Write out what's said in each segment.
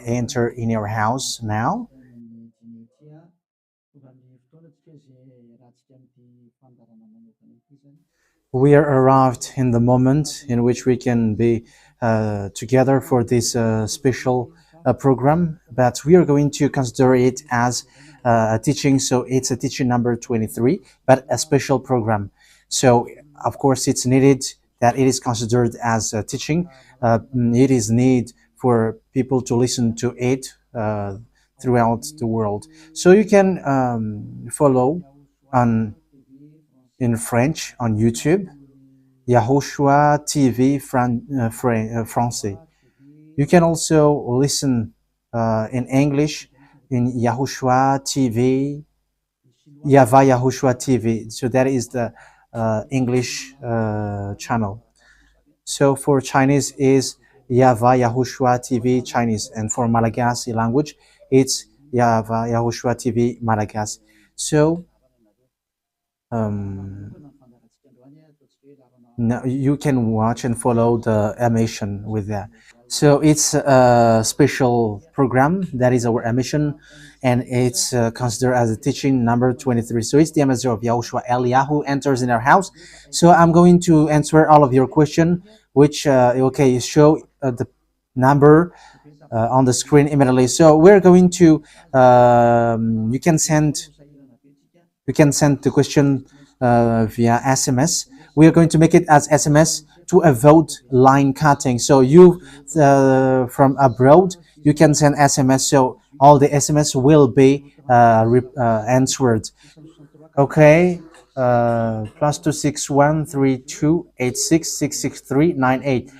enter in your house now. We are arrived in the moment in which we can be together for this special program, but we are going to consider it as a teaching. So it's a teaching number 23, but a special program. So of course it's needed that it is considered as a teaching. It is need for people to listen to it throughout the world. So you can follow on in French on YouTube, YAHOSHUAH TV Français. You can also listen in English in YAHOSHUAH TV, YAHVAH YAHOSHUAH TV. So that is the English channel. So for Chinese is YAHVAH YAHOSHUAH TV Chinese, and for Malagasy language, it's YAHVAH YAHOSHUAH TV Malagasy. So now you can watch and follow the emission with that. So it's a special program that is our emission, and it's considered as a teaching number 23. So it's the message of Yahushua Eliyahu enters in our house. So I'm going to answer all of your question, which okay, show the number on the screen immediately. So we're going to you can send the question via SMS. We are going to make it as SMS to avoid line cutting. So you from abroad, you can send SMS. So all the SMS will be answered. Okay. +2613286666398.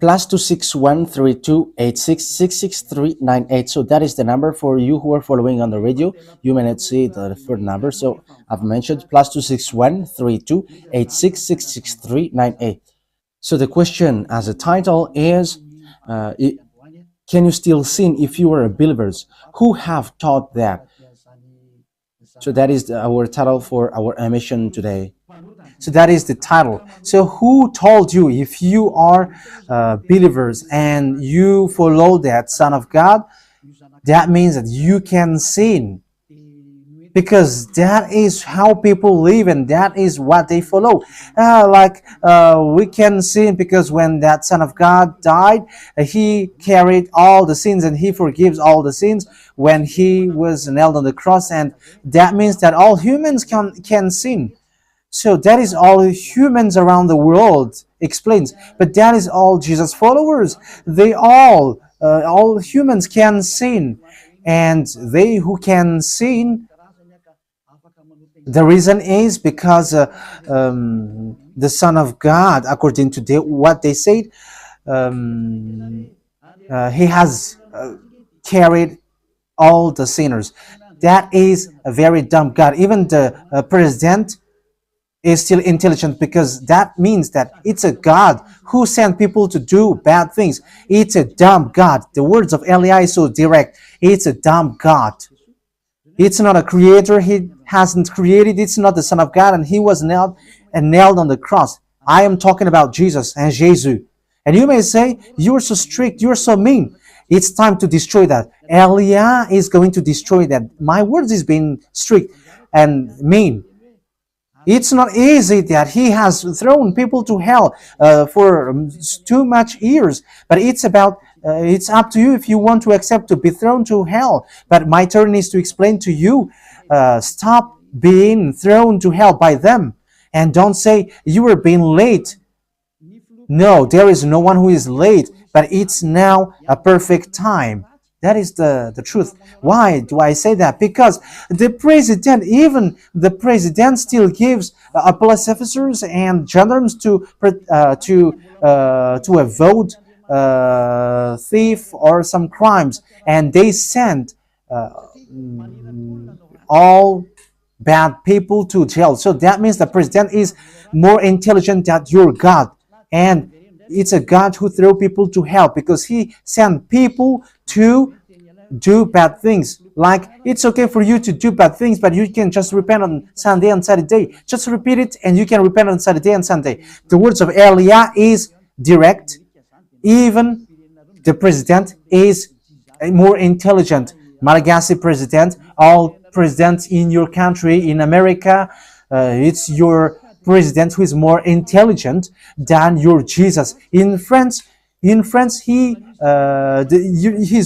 +2613286666398. So that is the number for you who are following on the radio. You may not see the third number. So I've mentioned +2613286666398. So the question as a title is, can you still sin if you are a believers? Who have taught that? So that is our title for our emission today. So that is the title. So who told you if you are believers and you follow that Son of God, that means that you can sin? Because that is how people live and that is what they follow. We can sin because when that Son of God died, he carried all the sins and he forgives all the sins when he was nailed on the cross, and that means that all humans can sin. So that is all humans around the world explains. But that is all Jesus followers. They all humans can sin. And they who can sin, the reason is because the Son of God, according to what they said, he has carried all the sinners. That is a very dumb God. Even the president is still intelligent, because that means that it's a God who sent people to do bad things. It's a dumb God. The words of Eli is so direct. It's a dumb God. It's not a creator. He hasn't created. It's not the Son of God, and he was nailed on the cross. I am talking about Jesus and Jesus. And you may say, you're so strict, you're so mean. It's time to destroy that. Elia is going to destroy that. My words is being strict and mean. It's not easy that he has thrown people to hell for too much years, but it's up to you if you want to accept to be thrown to hell. But my turn is to explain to you, stop being thrown to hell by them, and don't say you were being late. No, there is no one who is late, but it's now a perfect time. That is the truth. Why do I say that? Because even the president still gives police officers and gendarmes to avoid thief or some crimes, and they send all bad people to jail. So that means the president is more intelligent than your God, and it's a God who throw people to hell because he sent people to do bad things. Like, it's okay for you to do bad things, but you can just repent on Sunday and Saturday. Just repeat it and you can repent on Saturday and Sunday. The words of Elia is direct. Even The president is more intelligent. Malagasy president, all presidents in your country, in America, it's your president who is more intelligent than your Jesus. In France, his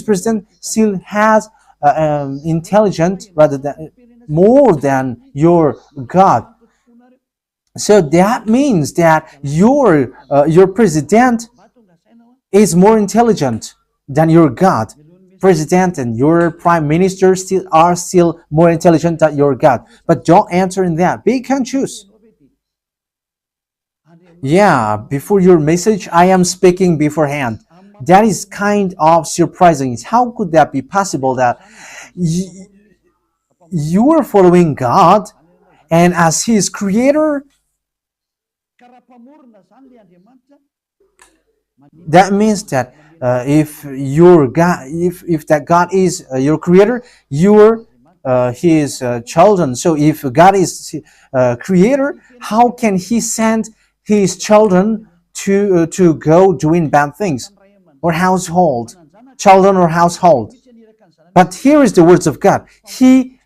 president still has intelligent rather than more than your God. So that means that your president is more intelligent than your God. President and your prime minister still more intelligent than your God. But don't answer in that. Be conscious. Yeah, before your message, I am speaking beforehand. That is kind of surprising. How could that be possible that you are following God and as His creator, that means that if your God, if that God is your creator, you're His children. So if God is creator, how can He send His children to go doing bad things or household, children or household? But here is the words of God. He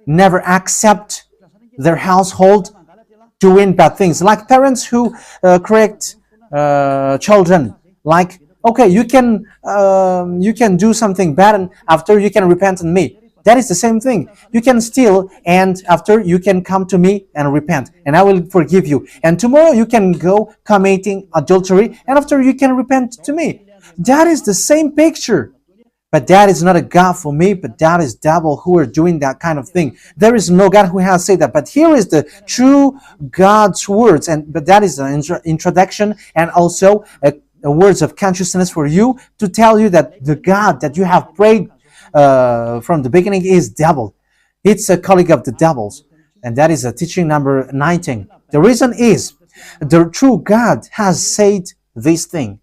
never accept their household doing bad things, like parents who correct children. Like, okay, you can do something bad, and after you can repent on me. That is the same thing. You can steal, and after you can come to me and repent, and I will forgive you. And tomorrow you can go committing adultery, and after you can repent to me. That is the same picture. But that is not a God for me, but that is devil who are doing that kind of thing. There is no God who has said that. But here is the true God's words, but that is an introduction and also a words of consciousness for you to tell you that the God that you have prayed from the beginning is devil. It's a colleague of the devils. And that is a teaching number 19. The reason is the true God has said this thing.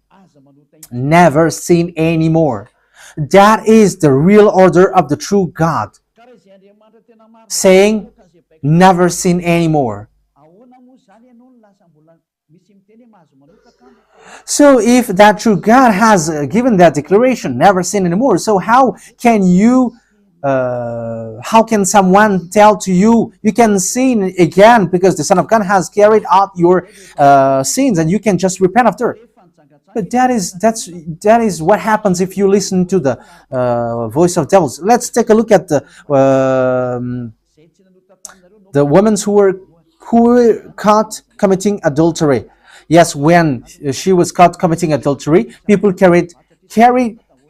Never sin anymore. That is the real order of the true God, saying, never sin anymore. So if that true God has given that declaration, never sin anymore, so how can someone tell to you, you can sin again because the Son of God has carried out your sins and you can just repent after? But that is what happens if you listen to the voice of devils. Let's take a look at the women who were caught committing adultery. Yes, when she was caught committing adultery, people carried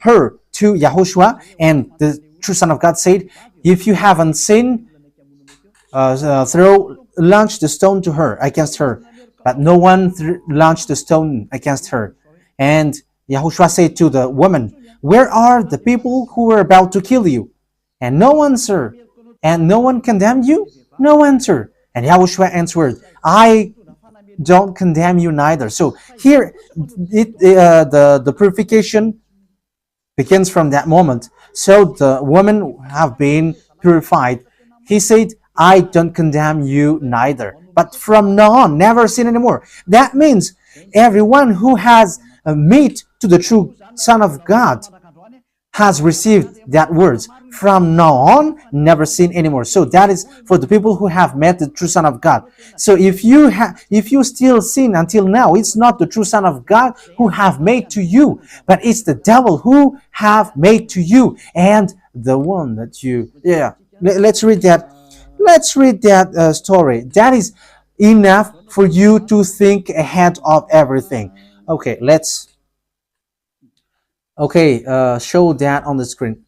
her to YAHOSHUAH, and the true Son of God said, "If you haven't sinned, launch the stone to her against her." But no one launched the stone against her. And YAHOSHUAH said to the woman, "Where are the people who were about to kill you?" And no answer. And no one condemned you? No answer. And YAHOSHUAH answered, "I don't condemn you neither." So here, the purification begins from that moment. So the women have been purified. He said, "I don't condemn you neither. But from now on, never sin anymore." That means everyone who has met to the true Son of God has received that words. From now on, never sin anymore. So that is for the people who have met the true Son of God. So if you still sin until now, it's not the true Son of God who have made to you, but it's the devil who have made to you, and the one that you. Yeah, let's read that. Let's read that story. That is enough for you to think ahead of everything. Okay, show that on the screen.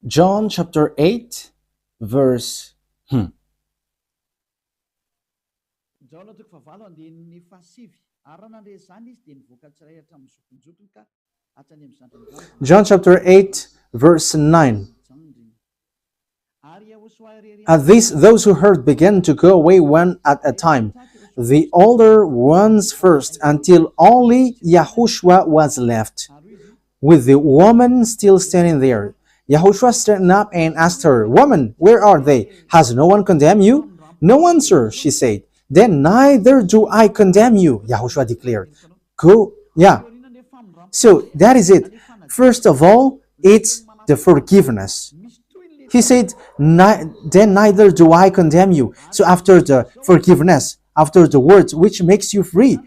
John chapter 8, verse. John chapter 8, verse 9. At this, those who heard began to go away one at a time, the older ones first, until only YAHOSHUAH was left, with the woman still standing there. YAHOSHUAH straightened up and asked her, "Woman, where are they? Has no one condemned you?" "No answer," she said. "Then neither do I condemn you," YAHOSHUAH declared. Go, yeah. So that is it. First of all, it's the forgiveness. He said, then neither do I condemn you. So after the forgiveness, after the words which makes you free,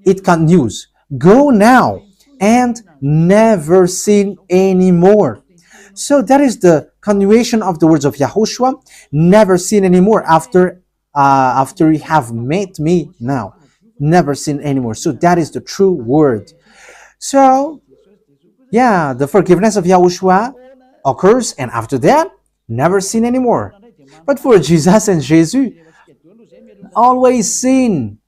it continues. Go now and never sin anymore. So that is the continuation of the words of Yahushua. Never sin anymore after you have met me now. Never sin anymore. So that is the true word. So yeah, the forgiveness of Yahushua occurs, and after that, never sin anymore. But for Jesus and Jesus, always sin.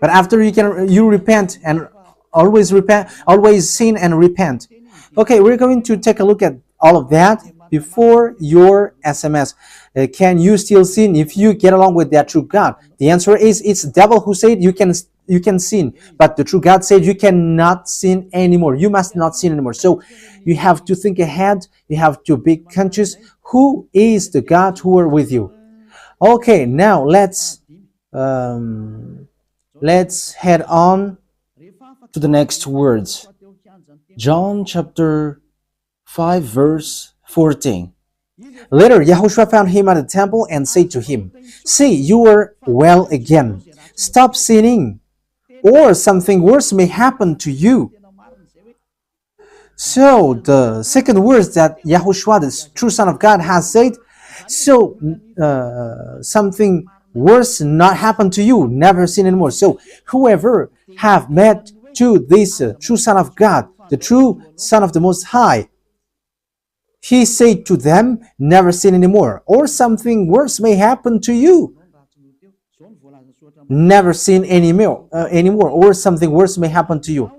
But after you repent and always sin and repent. Okay, we're going to take a look at all of that before your SMS. Can you still sin if you get along with that true God? The answer is it's the devil who said you can sin, but the true God said you cannot sin anymore. You must not sin anymore. So you have to think ahead. You have to be conscious. Who is the God who are with you? Okay, now let's head on to the next words. John chapter 5 verse 14. Later, Yahushua found him at the temple and said to him, "See, you are well again. Stop sinning, or something worse may happen to you." So, the second words that Yahushua, the true Son of God, has said, so something worse not happen to you, never sin anymore. So, whoever have met to this true Son of God, the true Son of the Most High, he said to them, never sin anymore, or something worse may happen to you. Never sin anymore, or something worse may happen to you.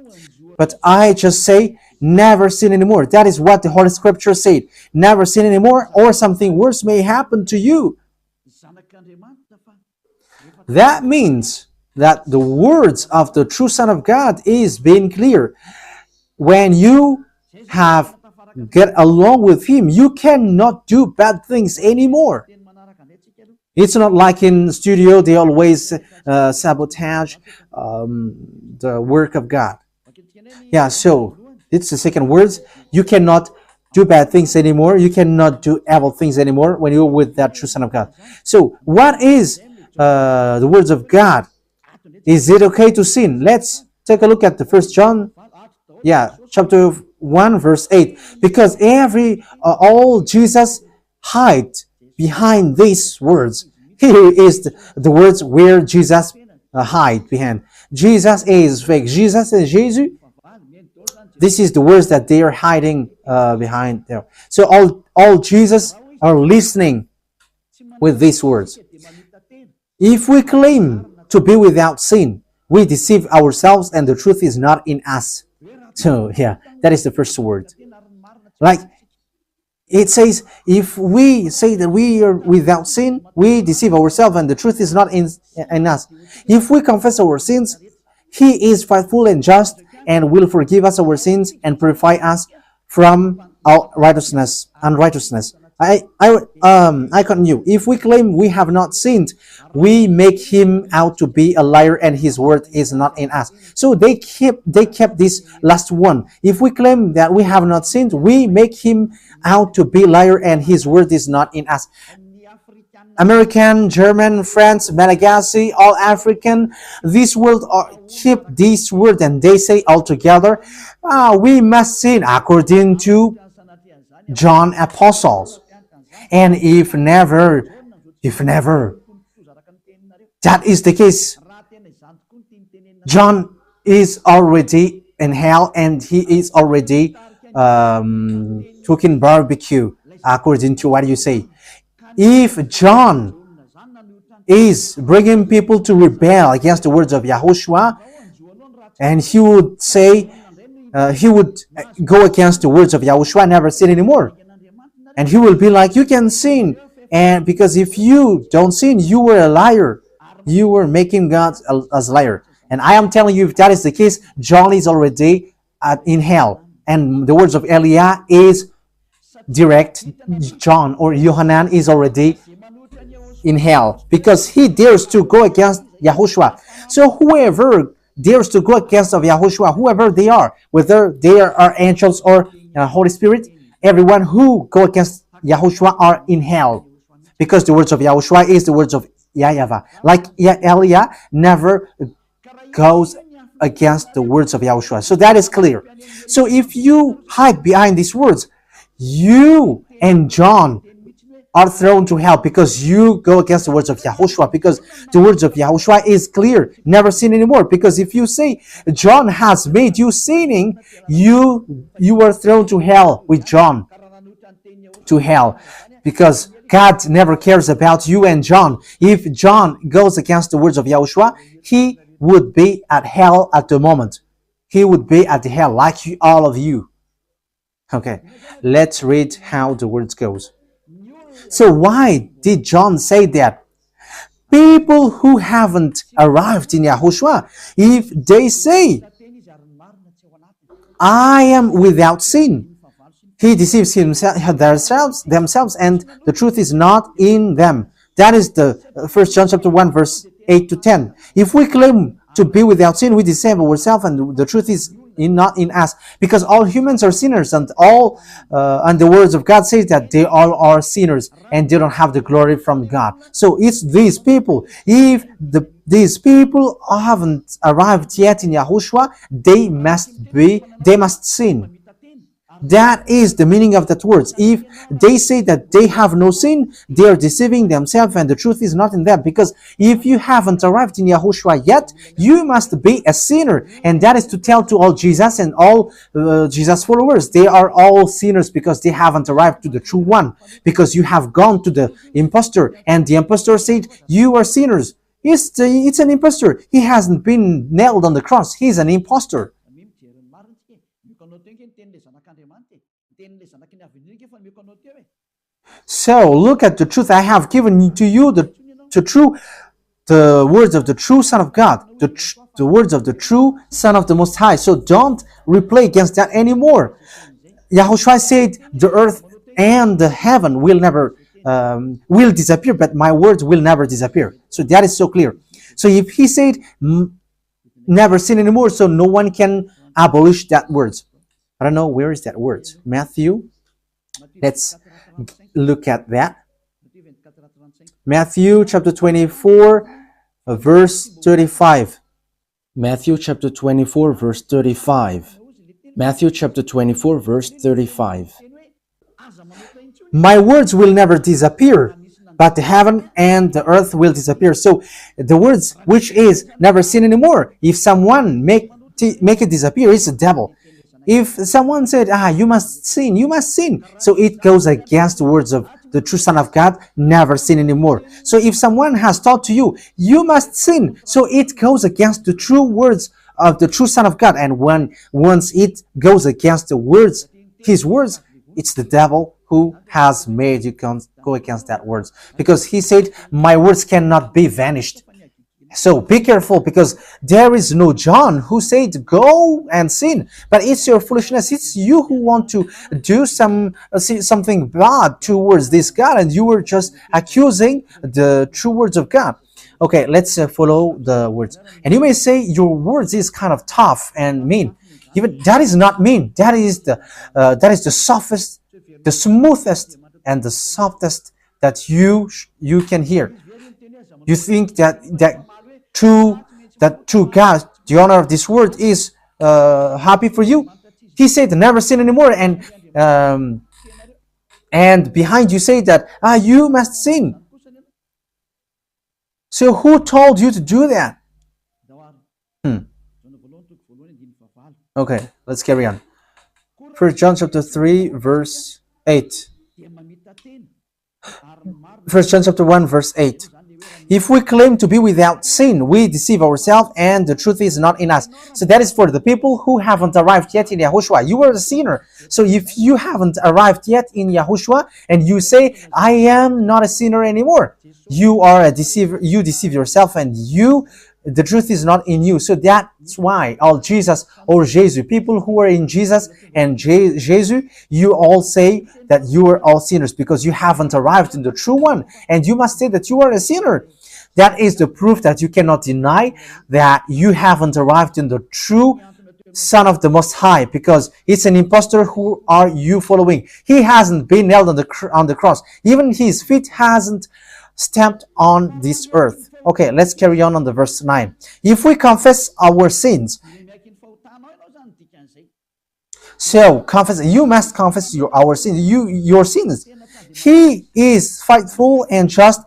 But I just say, never sin anymore. That is what the Holy Scripture said. Never sin anymore, or something worse may happen to you. That means that the words of the true Son of God is being clear. When you have get along with him, you cannot do bad things anymore. It's not like in studio they always sabotage the work of God. Yeah, so it's the second words. You cannot do bad things anymore. You cannot do evil things anymore when you're with that true Son of God. So what is the words of God? Is it okay to sin? Let's take a look at the First John, chapter 1 verse 8. Because all Jesus hide behind these words. Here is the words where Jesus hide behind. Jesus is fake. Jesus and Jesus. This is the words that they are hiding behind there. So all Jesus are listening with these words. If we claim to be without sin, we deceive ourselves and the truth is not in us. So yeah, that is the first word. Like it says, if we say that we are without sin, we deceive ourselves and the truth is not in us. If we confess our sins, he is faithful and just and will forgive us our sins and purify us from our unrighteousness. I continue. If we claim we have not sinned, we make him out to be a liar and his word is not in us. So they kept this last one. If we claim that we have not sinned, we make him out to be liar and his word is not in us. American, German, French, Malagasy, all African, this world keep this word and they say all together, we must sin according to John Apostles. And if never, that is the case, John is already in hell and he is already cooking barbecue, according to what you say. If John is bringing people to rebel against the words of Yahushua, and he would say, he would go against the words of Yahushua, never sin anymore. And he will be like, you can sin. And because if you don't sin, you were a liar. You were making God as a liar. And I am telling you, if that is the case, John is already in hell. And the words of Eliah is direct. John or Yohanan is already in hell because he dares to go against Yahushua. So whoever dares to go against of Yahushua, whoever they are, whether they are angels or Holy Spirit, everyone who go against Yahushua are in hell. Because the words of Yahushua is the words of YAHVAH. Like Elia never goes against the words of Yahushua. So that is clear. So if you hide behind these words, you and John are thrown to hell because you go against the words of Yahushua, because the words of Yahushua is clear, never sin anymore. Because if you say John has made you sinning, you are thrown to hell with John, to hell, because God never cares about you and John. If John goes against the words of Yahushua, he would be at hell at the moment. He would be at the hell like all of you. Okay, let's read how the words goes. So why did John say that? People who haven't arrived in Yahushua, if they say, I am without sin, he deceives themselves, and the truth is not in them. That is the 1 John chapter 1, verse 8 to 10. If we claim to be without sin, we deceive ourselves, and the truth is not in us, because all humans are sinners, and and the words of God says that they all are sinners and they don't have the glory from God. So it's these people. If these people haven't arrived yet in Yahushua, they must sin. That is the meaning of that words. If they say that they have no sin, they are deceiving themselves, and the truth is not in them. Because if you haven't arrived in Yahushua yet, you must be a sinner. And that is to tell to all Jesus and all Jesus followers. They are all sinners because they haven't arrived to the true one. Because you have gone to the impostor, and the impostor said, you are sinners. It's an impostor. He hasn't been nailed on the cross. He's an impostor. So look at the truth. I have given to you the words of the true Son of God, the words of the true Son of the Most High. So don't replay against that anymore. Yahushua said the earth and the heaven will never will disappear, but my words will never disappear. So that is so clear. So if he said never sin anymore, so no one can abolish that words. I don't know, where is that word? Matthew. Let's look at that. Matthew chapter 24, verse 35. Matthew chapter 24, verse 35. Matthew chapter 24, verse 35. My words will never disappear, but the heaven and the earth will disappear. So the words which is never sin anymore, if someone make it disappear, it's the devil. If someone said, you must sin, you must sin. So it goes against the words of the true Son of God, never sin anymore. So if someone has taught to you, you must sin. So it goes against the true words of the true Son of God. And once it goes against the words, his words, it's the devil who has made you go against that words. Because he said, my words cannot be vanished. So be careful, because there is no John who said go and sin, but it's your foolishness. It's you who want to do something bad towards this God, and you were just accusing the true words of God. Okay, let's follow the words. And you may say your words is kind of tough and mean. Even that is not mean. That is the softest, the smoothest, and the softest that you can hear. You think that true God, the owner of this word, is happy for you? He said never sin anymore, and behind you say that you must sin. So who told you to do that? Okay, let's carry on. 1 John chapter 3, verse 8. 1 John chapter 1, verse 8. If we claim to be without sin, we deceive ourselves, and the truth is not in us. So that is for the people who haven't arrived yet in Yahushua. You are a sinner. So if you haven't arrived yet in Yahushua, and you say, I am not a sinner anymore, you are a deceiver. You deceive yourself, and the truth is not in you. So that's why all Jesus or Jesus, people who are in Jesus and Jesus, you all say that you are all sinners, because you haven't arrived in the true one, and you must say that you are a sinner. That is the proof that you cannot deny that you haven't arrived in the true Son of the Most High, because it's an impostor. Who are you following? He hasn't been nailed on the cross. Even his feet hasn't stamped on this earth. Okay, let's carry on the verse 9. If we confess our sins, so confess, you must confess our sins, your sins. He is faithful and just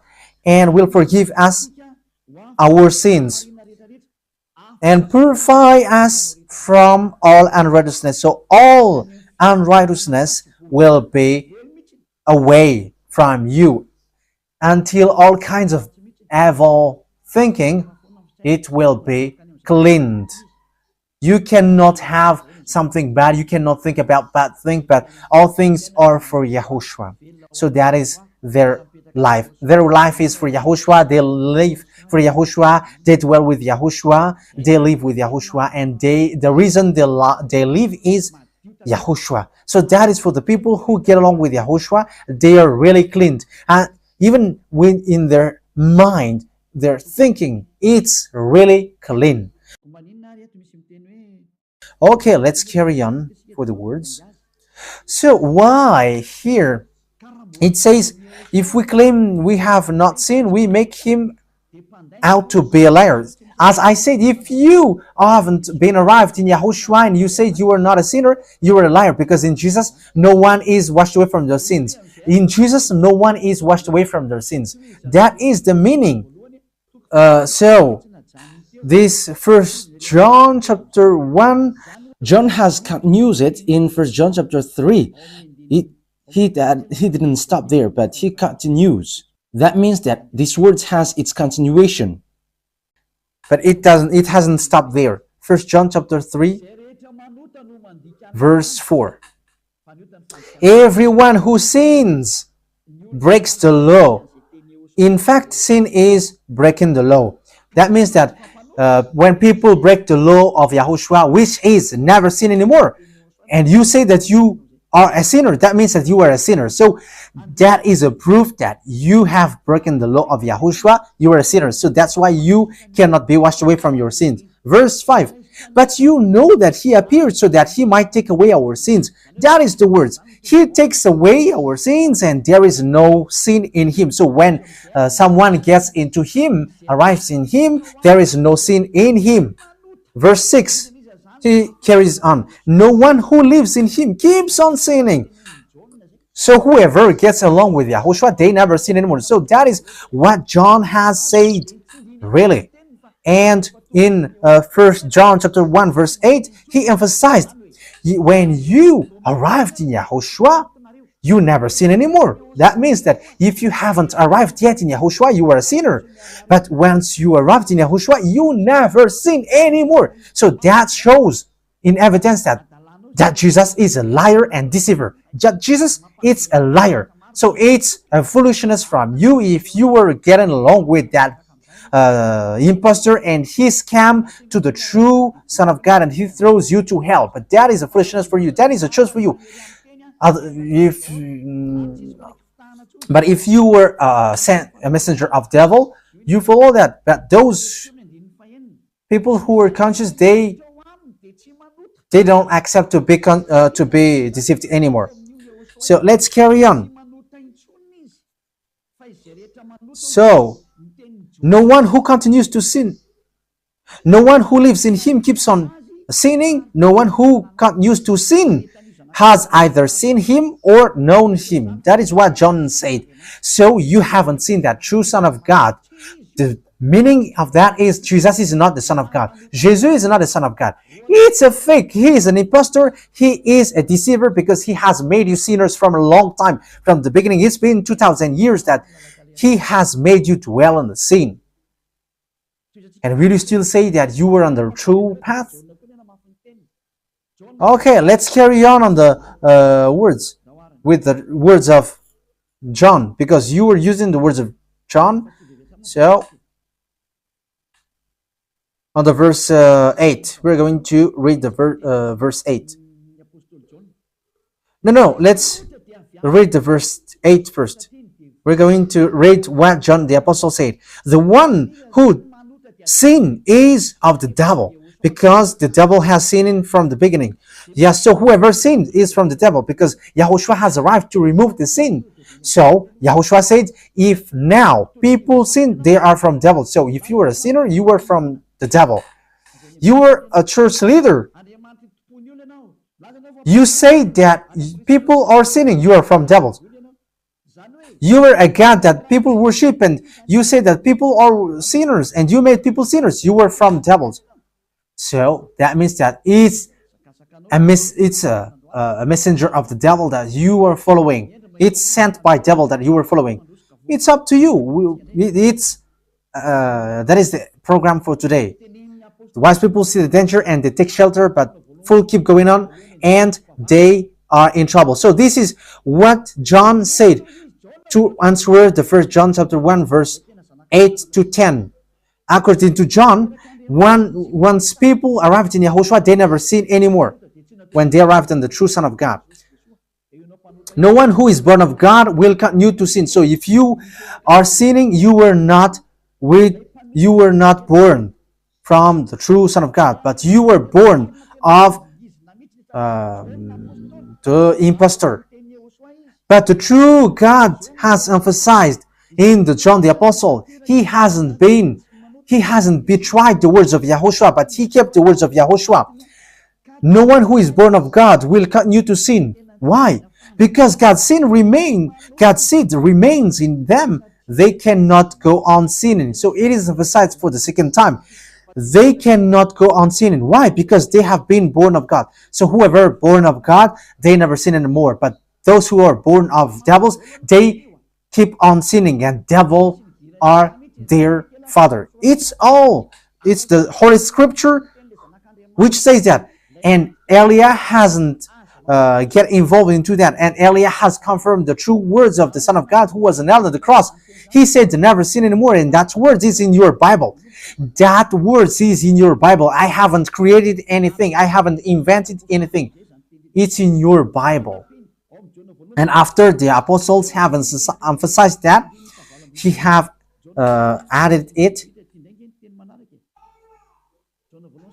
and will forgive us our sins and purify us from all unrighteousness. So all unrighteousness will be away from you until all kinds of evil thinking, it will be cleaned. You cannot have something bad. You cannot think about bad things, but all things are for Yahushua. So that is their life. Their life is for Yahushua. They live for Yahushua. They dwell with Yahushua. They live with Yahushua. And the reason they live is Yahushua. So that is for the people who get along with Yahushua. They are really cleaned. And even when in their mind, their thinking, it's really clean. Okay, let's carry on for the words. So why here it says, if we claim we have not sinned, we make him out to be a liar. As I said, if you haven't been arrived in Yahushua and you say you are not a sinner, you are a liar, because in Jesus no one is washed away from their sins. In Jesus no one is washed away from their sins. That is the meaning. So this First John chapter 1, John has continued it in First John chapter 3. He didn't stop there, but he continues. That means that this word has its continuation. But it hasn't stopped there. First John chapter 3, verse 4. Everyone who sins breaks the law. In fact, sin is breaking the law. That means that when people break the law of Yahushua, which is never sin anymore, and you say that you are a sinner, that means that you are a sinner. So that is a proof that you have broken the law of Yahushua. You are a sinner. So that's why you cannot be washed away from your sins. Verse 5. But you know that he appeared so that he might take away our sins. That is the words. He takes away our sins and there is no sin in him. So when someone gets into him, arrives in him, there is no sin in him. Verse 6. He carries on. No one who lives in him keeps on sinning. So whoever gets along with Yahushua, they never sin anymore. So that is what John has said, really. And in 1 John chapter 1 verse 8, he emphasized, when you arrived in Yahushua, you never sin anymore. That means that if you haven't arrived yet in Yahushua, you are a sinner. But once you arrived in Yahushua, you never sin anymore. So that shows in evidence that Jesus is a liar and deceiver. Jesus is a liar. So it's a foolishness from you if you were getting along with that impostor and he scam to the true Son of God and he throws you to hell. But that is a foolishness for you. That is a choice for you. But if you were sent a messenger of devil, you follow that. But those people who are conscious, they don't accept to be deceived anymore. So let's carry on. So no one who continues to sin, no one who lives in him keeps on sinning. No one who continues to sin has either seen him or known him. That is what John said. So you haven't seen that true Son of God. The meaning of that is Jesus is not the Son of God. Jesus is not the Son of God. It's a fake. He is an impostor. He is a deceiver because he has made you sinners from a long time. From the beginning, it's been 2,000 years that he has made you dwell in the sin. And will you still say that you were on the true path? Okay, let's carry on the words with the words of John, because you were using the words of John. So on the verse 8, we're going to read the verse 8. No, let's read the verse 8 first. We're going to read what John the Apostle said. The one who sin is of the devil, because the devil has sinned from the beginning. Yes, so whoever sinned is from the devil, because Yahushua has arrived to remove the sin. So Yahushua said, if now people sin, they are from devil. So if you were a sinner, you were from the devil. You were a church leader. You say that people are sinning, you are from devils. You were a God that people worship, and you say that people are sinners, and you made people sinners, you were from devils. So that means that it's a messenger of the devil that you are following. It's sent by devil that you are following. It's up to you. That is the program for today. The wise people see the danger and they take shelter, but fool keep going on and they are in trouble. So this is what John said to answer the 1 John chapter 1 verse 8 to 10. According to John, once people arrived in Yahushua, they never sin anymore when they arrived in the true Son of God. No one who is born of God will continue to sin. So if you are sinning, you were not born from the true Son of God, but you were born of the impostor. But the true God has emphasized in the John the Apostle, he hasn't betrayed the words of Yahushua, but he kept the words of Yahushua. No one who is born of God will continue to sin. Why? Because God's seed remains in them. They cannot go on sinning. So it is emphasized for the second time. They cannot go on sinning. Why? Because they have been born of God. So whoever born of God, they never sin anymore. But those who are born of devils, they keep on sinning, and devil are their father. It's the Holy Scripture which says that. And Elia hasn't get involved into that. And Elia has confirmed the true words of the Son of God who was nailed on the cross. He said to never sin anymore, and that word is in your Bible. That word is in your Bible. I haven't created anything. I haven't invented anything. It's in your Bible. And after the apostles have emphasized that, he have added it.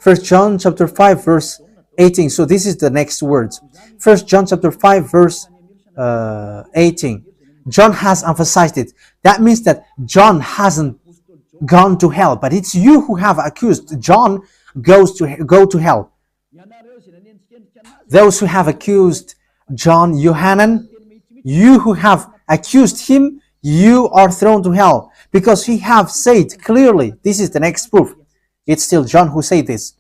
1 John chapter 5 verse 18. So this is the next words. 1 John chapter 5 verse 18. John has emphasized it. That means that John hasn't gone to hell, but it's you who have accused John go to hell. Those who have accused John Yohanan, you who have accused him, you are thrown to hell, because he have said clearly. This is the next proof. It's still John who said this.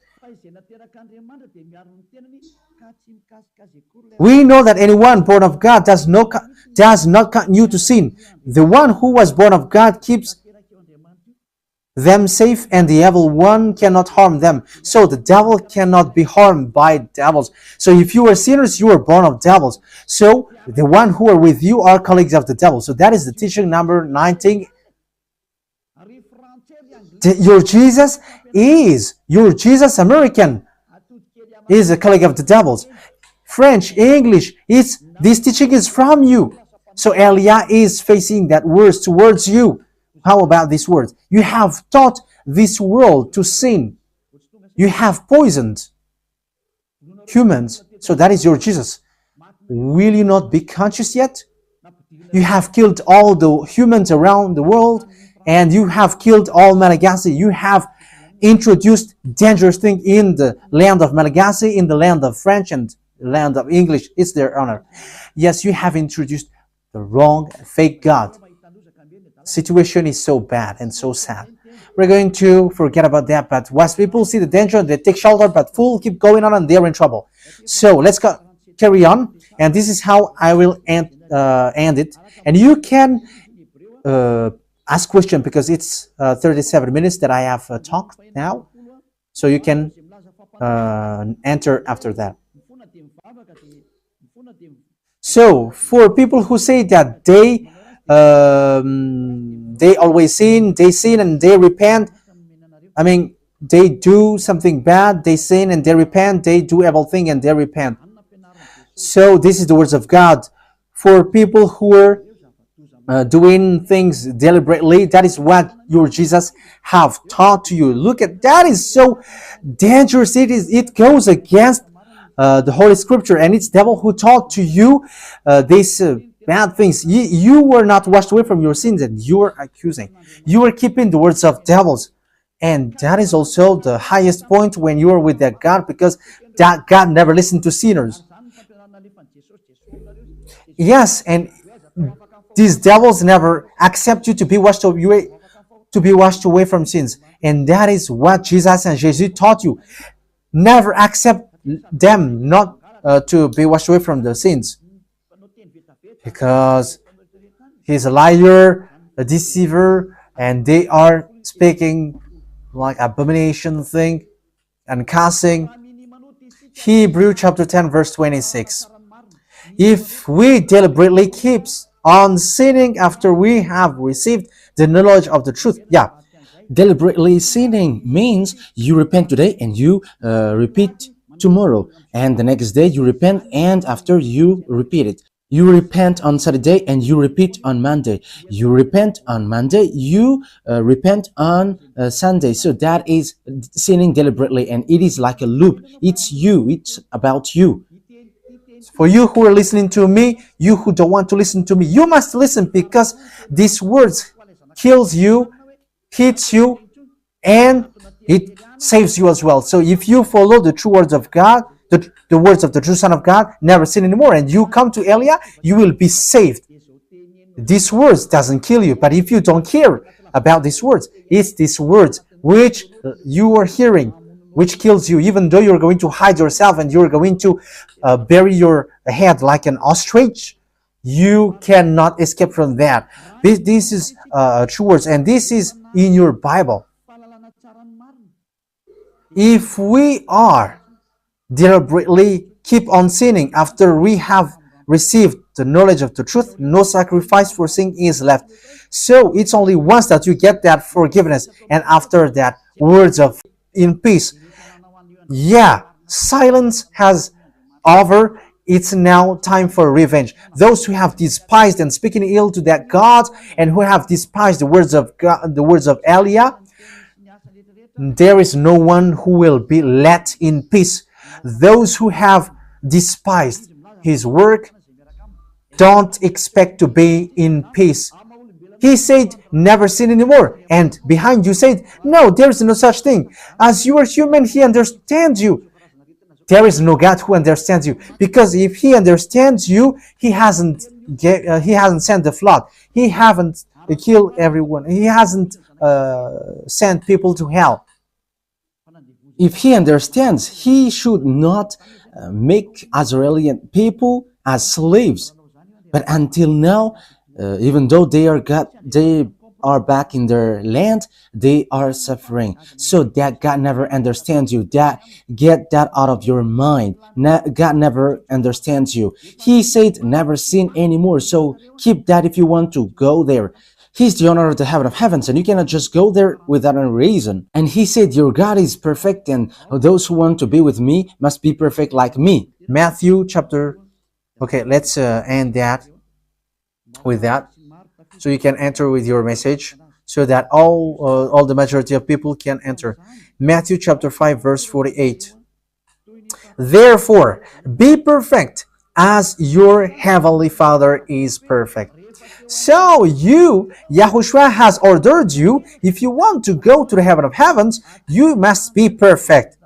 We know that anyone born of God does not continue to sin. The one who was born of God keeps them safe, and the evil one cannot harm them. So the devil cannot be harmed by devils. So if you are sinners, you are born of devils. So the one who are with you are colleagues of the devil. So that is the teaching number 19. Your Jesus American is a colleague of the devils. French, English, this teaching is from you. So Elia is facing that words towards you. How about these words? You have taught this world to sin. You have poisoned humans. So that is your Jesus. Will you not be conscious yet? You have killed all the humans around the world, and you have killed all Malagasy. You have introduced dangerous things in the land of Malagasy, in the land of French, and the land of English. It's their honor. Yes, you have introduced the wrong, fake God. Situation is so bad and so sad. We're going to forget about that, but wise people see the danger, they take shelter, but fools keep going on and they're in trouble. So let's carry on, and this is how I will end it. And you can ask question, because it's 37 minutes that I have talked now, so you can enter after that. So for people who say that they always sin, and they repent. I mean, they do something bad, they sin and they repent. They do evil thing and they repent. So this is the words of God for people who are doing things deliberately. That is what your Jesus have taught to you. Look at that, is so dangerous. It goes against the Holy Scripture, and it's devil who taught to you these bad things. You were not washed away from your sins, and you are accusing. You are keeping the words of devils, and that is also the highest point when you are with that God, because that God never listened to sinners. Yes, and these devils never accept you to be washed away from sins, and that is what Jesus and Jesus taught you. Never accept them not to be washed away from the sins, because he's a liar, a deceiver, and they are speaking like abomination thing and cussing. Hebrew chapter 10 verse 26. If we deliberately keeps on sinning after we have received the knowledge of the truth, yeah, Deliberately sinning means you repent today and you repeat tomorrow, and the next day you repent, and after you repeat it. You repent on Saturday and you repeat on Monday. You repent on Monday, you repent on Sunday. So that is sinning deliberately, and it is like a loop. It's you, it's about you. for you who are listening to me, you who don't want to listen to me, you must listen, because these words kills you, hits you, and it saves you as well. So if you follow the true words of God, the words of the true Son of God, never sin anymore, and you come to Elia, you will be saved. These words doesn't kill you, but if you don't care about these words, it's these words which you are hearing which kills you, even though you're going to hide yourself and you're going to bury your head like an ostrich. You cannot escape from that. This is true words, and this is in your Bible. If we are deliberately keep on sinning after we have received the knowledge of the truth, no sacrifice for sin is left. So it's only once that you get that forgiveness, and after that, words of in peace. Yeah, silence has over. It's now time for revenge. Those who have despised and speaking ill to that God, and who have despised the words of God, the words of Elia, there is no one who will be let in peace. Those who have despised his work don't expect to be in peace. He said, never sin anymore. And behind you said, no, there is no such thing. As you are human, he understands you. There is no God who understands you. Because if he understands you, he hasn't sent the flood. He haven't killed everyone. He hasn't sent people to hell. If he understands, he should not make Israeli people as slaves. But until now, even though they are back in their land, they are suffering. So that God never understands you. That get that out of your mind. God never understands you. He said never sin anymore. So keep that if you want to go there. He's the owner of the heaven of heavens, and you cannot just go there without a reason. And he said, your God is perfect, and those who want to be with me must be perfect like me. Matthew chapter. Okay, let's end that with that, so you can enter with your message, so that all the majority of people can enter. Matthew chapter 5 verse 48. Therefore, be perfect as your heavenly Father is perfect. So Yahushua has ordered you, if you want to go to the heaven of heavens, you must be perfect.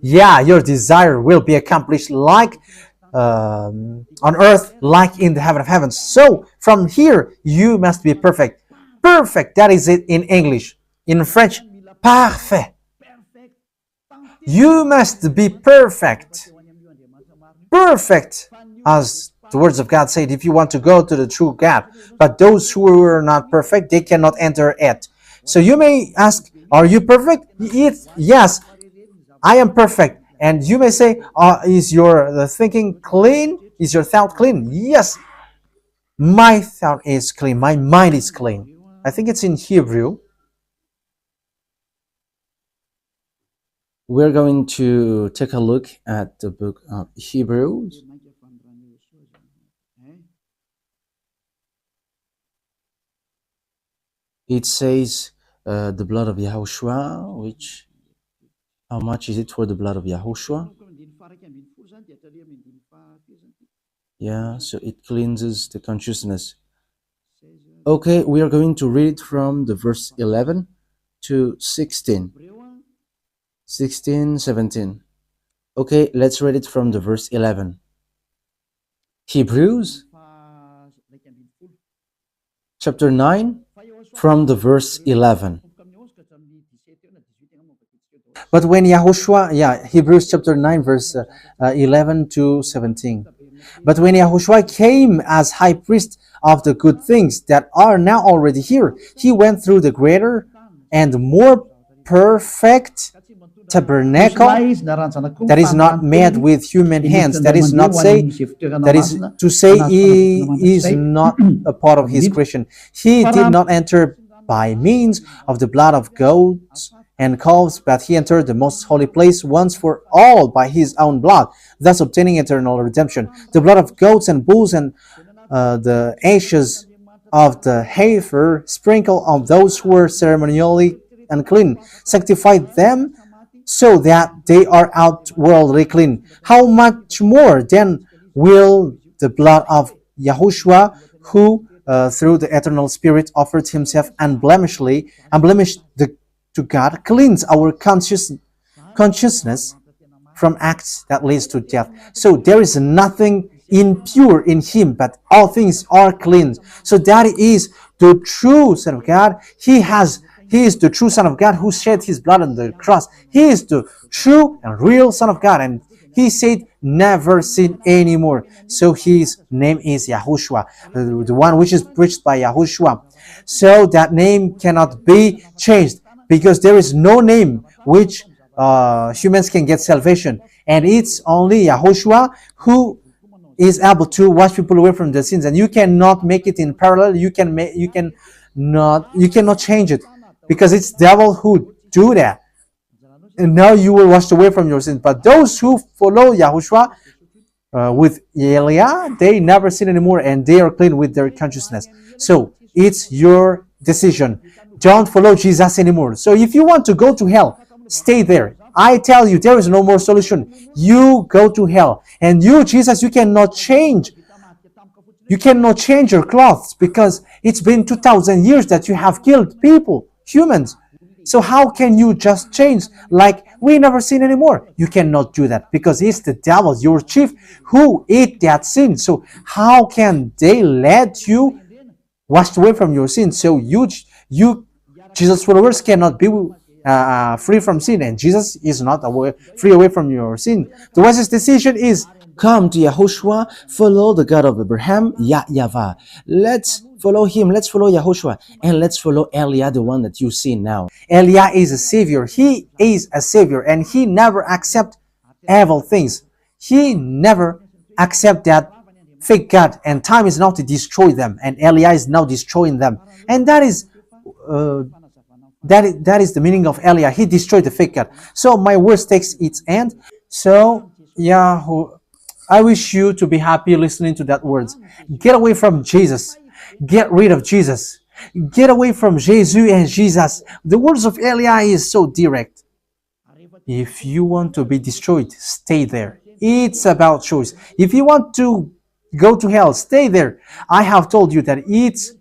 Yeah, your desire will be accomplished like on earth, like in the heaven of heavens. So from here, you must be perfect. Perfect, that is it in English. In French, parfait. You must be perfect. Perfect, as the words of God said, if you want to go to the true God. But those who are not perfect, they cannot enter it. So you may ask, are you perfect? Yes, I am perfect. And you may say, is your thinking clean? Is your thought clean? Yes, my thought is clean. My mind is clean. I think it's in Hebrew. We're going to take a look at the book of Hebrews. it says the blood of Yahushua, which, how much is it for the blood of Yahushua? Yeah, so it cleanses the consciousness. Okay, we are going to read from the verse 11 to 16, 17. Okay, let's read it from the verse 11. Hebrews chapter 9 from the verse 11. But when Yahushua, Hebrews chapter 9, verse 11 to 17. But when Yahushua came as high priest of the good things that are now already here, he went through the greater and more perfect tabernacle that is not made with human hands. That is not say, that is to say, he is not a part of his creation. He did not enter by means of the blood of goats and calves, but he entered the most holy place once for all by his own blood, thus obtaining eternal redemption. The blood of goats and bulls and the ashes of the heifer sprinkled on those who were ceremonially unclean, sanctified them so that they are outwardly clean. How much more then will the blood of Yahushua, who through the eternal Spirit offered himself unblemished to God, cleanse our consciousness from acts that leads to death. So there is nothing impure in him, but all things are clean. So that is the true Son of God. He is the true Son of God who shed his blood on the cross. He is the true and real Son of God, and he said never sin anymore. So his name is Yahushua, the one which is preached by Yahushua. So that name cannot be changed, because there is no name which humans can get salvation, and it's only Yahushua who is able to wash people away from their sins. And you cannot make it in parallel. You cannot change it, because it's devil who do that. And now you will wash away from your sins. But those who follow Yahushua with Elia, they never sin anymore, and they are clean with their consciousness. So it's your decision. Don't follow Jesus anymore. So if you want to go to hell, stay there. I tell you, there is no more solution. You go to hell. And you, Jesus, you cannot change. You cannot change your clothes, because it's been 2,000 years that you have killed people, humans. So how can you just change like we never sin anymore? You cannot do that, because it's the devil, your chief, who ate that sin. So how can they let you washed away from your sin? So you Jesus followers cannot be free from sin, and Jesus is not free away from your sin. The wisest decision is come to Yahushua, follow the God of Abraham, YAHVAH. Let's follow him, let's follow Yahushua, and let's follow Elia, the one that you see now. Elia is a savior. He is a savior, and he never accept evil things. He never accept that fake God, and time is now to destroy them, and Elia is now destroying them. And that is the meaning of Elia. He destroyed the fake God. So my words takes its end. So I wish you to be happy listening to that words. Get away from Jesus. Get rid of Jesus. Get away from Jesus and Jesus. The words of Elia is so direct. If you want to be destroyed, stay there. It's about choice. If you want to go to hell, stay there. I have told you that it's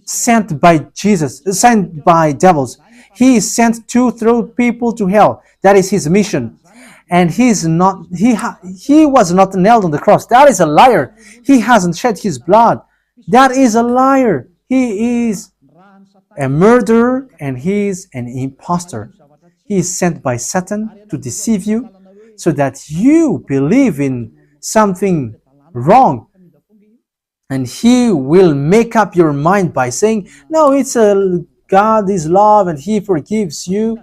sent by Jesus, sent by devils. He is sent to throw people to hell. That is his mission. And he was not nailed on the cross. That is a liar. He hasn't shed his blood. That is a liar. He is a murderer, and he is an impostor. He is sent by Satan to deceive you, so that you believe in something wrong. And he will make up your mind by saying, no, God is love and he forgives you.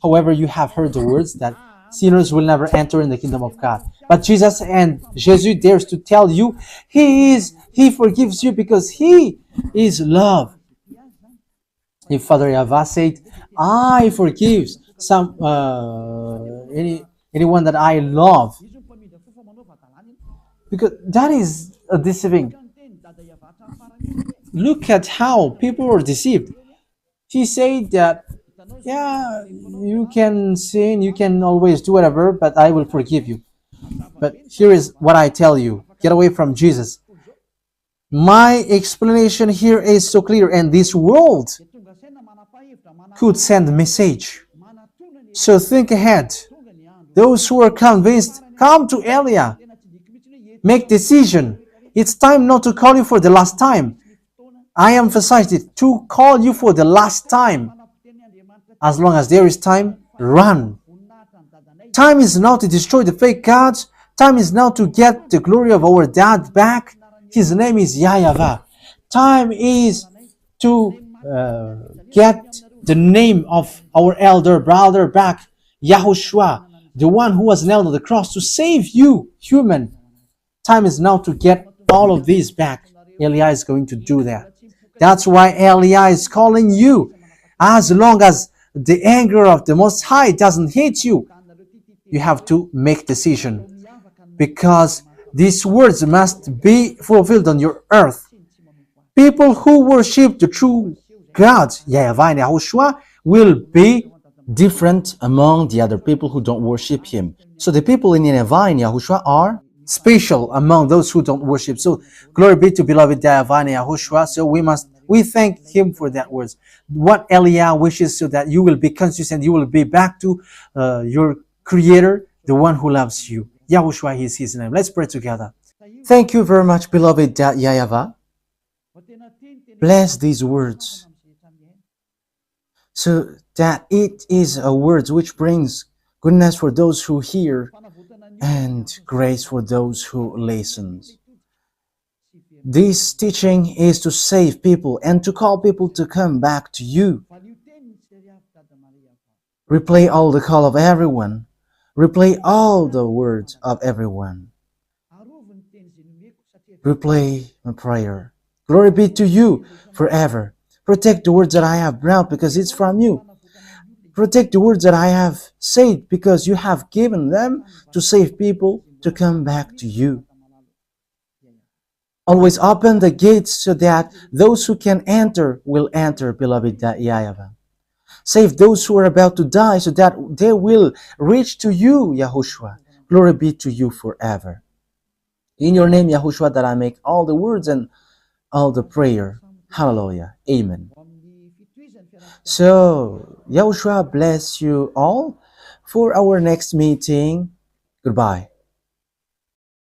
However, you have heard the words that sinners will never enter in the kingdom of God. But Jesus dares to tell you, he forgives you because he is love. If Father YAHVAH said, I forgive anyone that I love, because that is a deceiving. Look at how people are deceived. He said that, yeah, you can sin, you can always do whatever, but I will forgive you. But here is what I tell you: get away from Jesus. My explanation here is so clear, and this world could send a message. So think ahead. Those who are convinced, come to Elia. Make decision. It's time not to call you for the last time. I emphasized it, to call you for the last time. As long as there is time, run. Time is now to destroy the fake gods. Time is now to get the glory of our dad back. His name is YAHVAH. Time is to get the name of our elder brother back, YAHOSHUAH, the one who was nailed on the cross to save you, human. Time is now to get all of these back. Elia is going to do that. That's why Elia is calling you. As long as the anger of the Most High doesn't hit you, you have to make decision, because these words must be fulfilled on your earth. People who worship the true God, YAHVAH and YAHOSHUAH, will be different among the other people who don't worship him. So the people in YAHVAH and YAHOSHUAH are special among those who don't worship. So glory be to beloved YAHVAH and YAHOSHUAH. So we thank him for that words. What Elia wishes, so that you will be conscious and you will be back to your Creator, the one who loves you. YAHOSHUAH is his name. Let's pray together. Thank you very much, beloved YAHVAH. Bless these words, so that it is a word which brings goodness for those who hear and grace for those who listen. This teaching is to save people and to call people to come back to you. Replay all the call of everyone. Replay all the words of everyone. Replay my prayer. Glory be to you forever. Protect the words that I have brought, because it's from you. Protect the words that I have said, because you have given them to save people to come back to you. Always open the gates so that those who can enter will enter, beloved YAHVAH. Save those who are about to die, so that they will reach to you, YAHOSHUAH. Glory be to you forever. In your name, YAHOSHUAH, that I make all the words and all the prayer. Hallelujah. Amen. So, YAHOSHUAH bless you all for our next meeting. Goodbye.